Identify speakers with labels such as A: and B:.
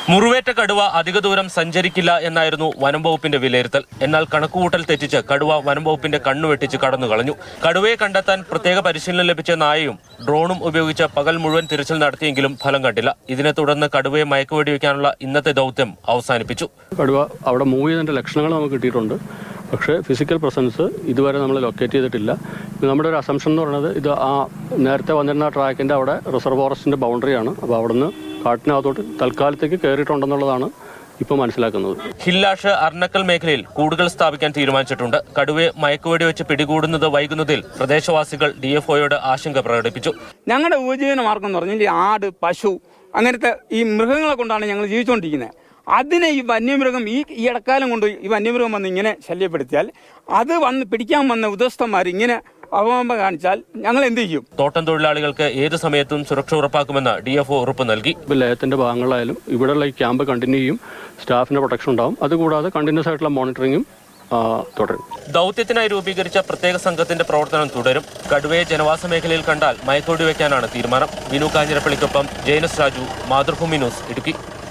A: മുറിവേറ്റ കടുവ അധിക ദൂരം സഞ്ചരിക്കില്ല എന്നായിരുന്നു വനം വകുപ്പിന്റെ വിലയിരുത്തൽ. എന്നാൽ കണക്കുകൂട്ടൽ തെറ്റിച്ച് കടുവ വനം വകുപ്പിന്റെ കണ്ണുവെട്ടിച്ച് കടന്നു കളഞ്ഞു. കടുവയെ കണ്ടെത്താൻ പ്രത്യേക പരിശീലനം ലഭിച്ച നായയും ഡ്രോണും ഉപയോഗിച്ച് പകൽ മുഴുവൻ തിരച്ചിൽ നടത്തിയെങ്കിലും ഫലം കണ്ടില്ല. ഇതിനെ തുടർന്ന് കടുവയെ മയക്കുവെടിവെക്കാനുള്ള ഇന്നത്തെ ദൗത്യം അവസാനിപ്പിച്ചു.
B: കടുവ അവിടെ മൂവ് ചെയ്തതിന്റെ ലക്ഷണങ്ങൾ നമുക്ക് കിട്ടിയിട്ടുണ്ട്. പക്ഷേ ഫിസിക്കൽ പ്രസൻസ് ഇതുവരെ നമ്മൾ ലൊക്കേറ്റ് ചെയ്തിട്ടില്ല. നമ്മുടെ ഒരു അസംഷൻ എന്ന് പറയുന്നത് ഇത് ആ നേരത്തെ വന്നിരുന്ന ട്രാക്കിൻ്റെ അവിടെ റിസർവ് ഫോറസ്റ്റിൻ്റെ ബൗണ്ടറിയാണ്. അപ്പോൾ അവിടുന്ന് കാട്ടിനകത്തോട്ട് തൽക്കാലത്തേക്ക് കയറിയിട്ടുണ്ടെന്നുള്ളതാണ് ഇപ്പോൾ മനസ്സിലാക്കുന്നത്.
A: ഹില്ലാഷ് അർണക്കൽ മേഖലയിൽ കൂടുകൾ സ്ഥാപിക്കാൻ തീരുമാനിച്ചിട്ടുണ്ട്. കടുവയെ മയക്കുവെടി വെച്ച് പിടികൂടുന്നത് വൈകുന്നതിൽ പ്രദേശവാസികൾ DFOയോട് ആശങ്ക പ്രകടിപ്പിച്ചു.
C: ഞങ്ങളുടെ ഉപജീവന മാർഗം എന്ന് പറഞ്ഞാൽ ആട്, പശു അങ്ങനത്തെ ഈ മൃഗങ്ങളെ കൊണ്ടാണ് ഞങ്ങൾ ജീവിച്ചുകൊണ്ടിരിക്കുന്നത്. അതിനെ ഈ വന്യമൃഗം ഈ ഇടക്കാലം കൊണ്ട് ഈ വന്യമൃഗം വന്ന് ഇങ്ങനെ ശല്യപ്പെടുത്തിയാൽ അത് പിടിക്കാൻ വന്ന ഉദ്യോഗസ്ഥന്മാർ ഇങ്ങനെ അവമ കാണിച്ചാൽ ഞങ്ങൾ എന്ത് ചെയ്യും?
A: തോട്ടം തൊഴിലാളികൾക്ക് ഏത് സമയത്തും സുരക്ഷ ഉറപ്പാക്കുമെന്ന് DFO ഉറപ്പ് നൽകി.
B: ലയത്തിന്റെ ഭാഗങ്ങളായാലും ഇവിടെയുള്ള ഈ ക്യാമ്പ് കണ്ടിന്യൂ ചെയ്യും. സ്റ്റാഫിന്റെ പ്രൊട്ടക്ഷൻ ഉണ്ടാവും. അതുകൂടാതെ കണ്ടിന്യൂസ് ആയിട്ടുള്ള മോണിറ്ററിംഗും തുടരും.
A: ദൗത്യത്തിനായി രൂപീകരിച്ച പ്രത്യേക സംഘത്തിന്റെ പ്രവർത്തനം തുടരും. കടുവയെ ജനവാസ മേഖലയിൽ കണ്ടാൽ മയക്കുവെടി വെക്കാനാണ് തീരുമാനം. വിനു കാഞ്ഞിരപ്പള്ളിക്കൊപ്പം ജയനസ് രാജു, മാതൃഭൂമി ന്യൂസ്, ഇടുക്കി.